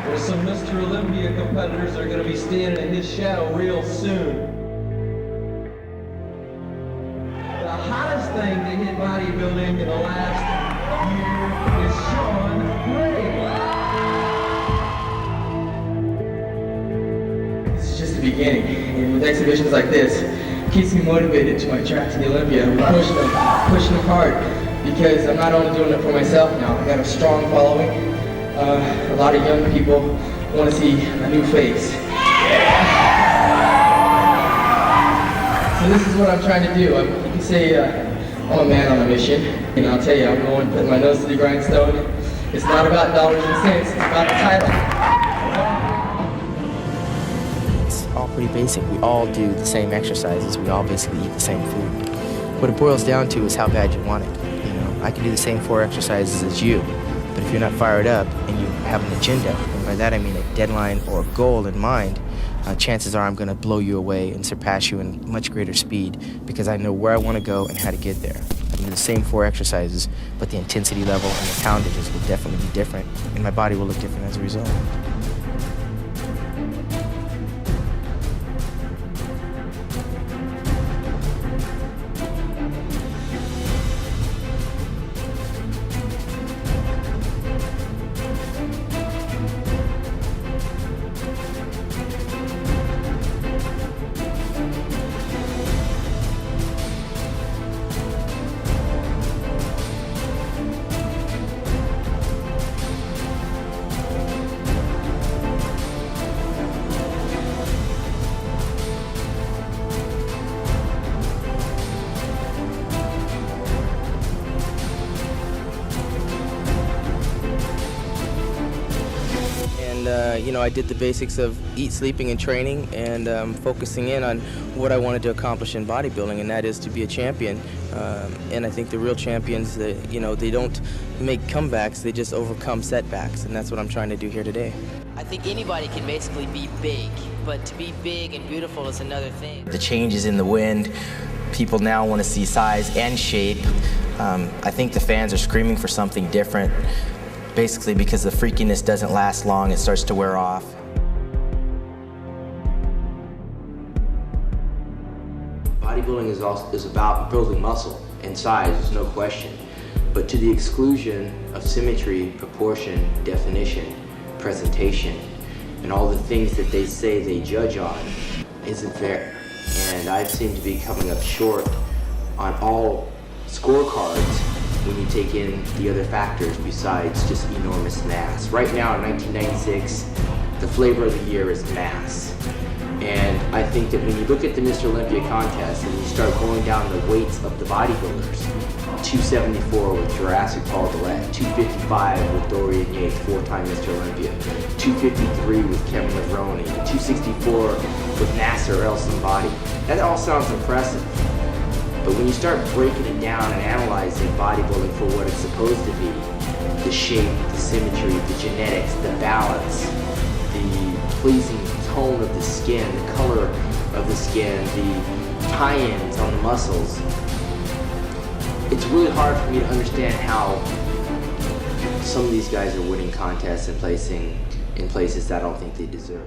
There's some Mr. Olympia competitors that are going to be standing in his shadow real soon. The hottest thing to hit bodybuilding in the last year is Shawn Ray. This is just the beginning, and with exhibitions like this, it keeps me motivated to my track to the Olympia. I'm pushing them hard, because I'm not only doing it for myself now, I got a strong following. A lot of young people want to see a new face. So this is what I'm trying to do. You can say I'm a man on a mission, and I'll tell you, I'm going to put my nose to the grindstone. It's not about dollars and cents, it's about the title. It's all pretty basic. We all do the same exercises. We all basically eat the same food. What it boils down to is how bad you want it. You know, I can do the same 4 exercises as you, but if you're not fired up and you have an agenda, and by that I mean a deadline or a goal in mind, chances are I'm going to blow you away and surpass you in much greater speed, because I know where I want to go and how to get there. I can do the same 4 exercises, but the intensity level and the poundages will definitely be different, and my body will look different as a result. You know, I did the basics of eat, sleeping, and training, and focusing in on what I wanted to accomplish in bodybuilding, and that is to be a champion. And I think the real champions, you know, they don't make comebacks, they just overcome setbacks, and that's what I'm trying to do here today. I think anybody can basically be big, but to be big and beautiful is another thing. The changes in the wind, people now want to see size and shape. I think the fans are screaming for something different, basically because the freakiness doesn't last long, it starts to wear off. Bodybuilding is about building muscle and size, there's no question. But to the exclusion of symmetry, proportion, definition, presentation, and all the things that they say they judge on isn't fair. And I seem to be coming up short on all scorecards when you take in the other factors besides just enormous mass. Right now in 1996, the flavor of the year is mass. And I think that when you look at the Mr. Olympia contest and you start going down the weights of the bodybuilders, 274 with Jurassic Paul Dillette, 255 with Dorian Yates, 4-time Mr. Olympia, 253 with Kevin Levrone, 264 with Nasser El Somebody. That all sounds impressive. But when you start breaking it down and analyzing bodybuilding for what it's supposed to be, the shape, the symmetry, the genetics, the balance, the pleasing tone of the skin, the color of the skin, the tie-ins on the muscles, it's really hard for me to understand how some of these guys are winning contests and placing in places that I don't think they deserve.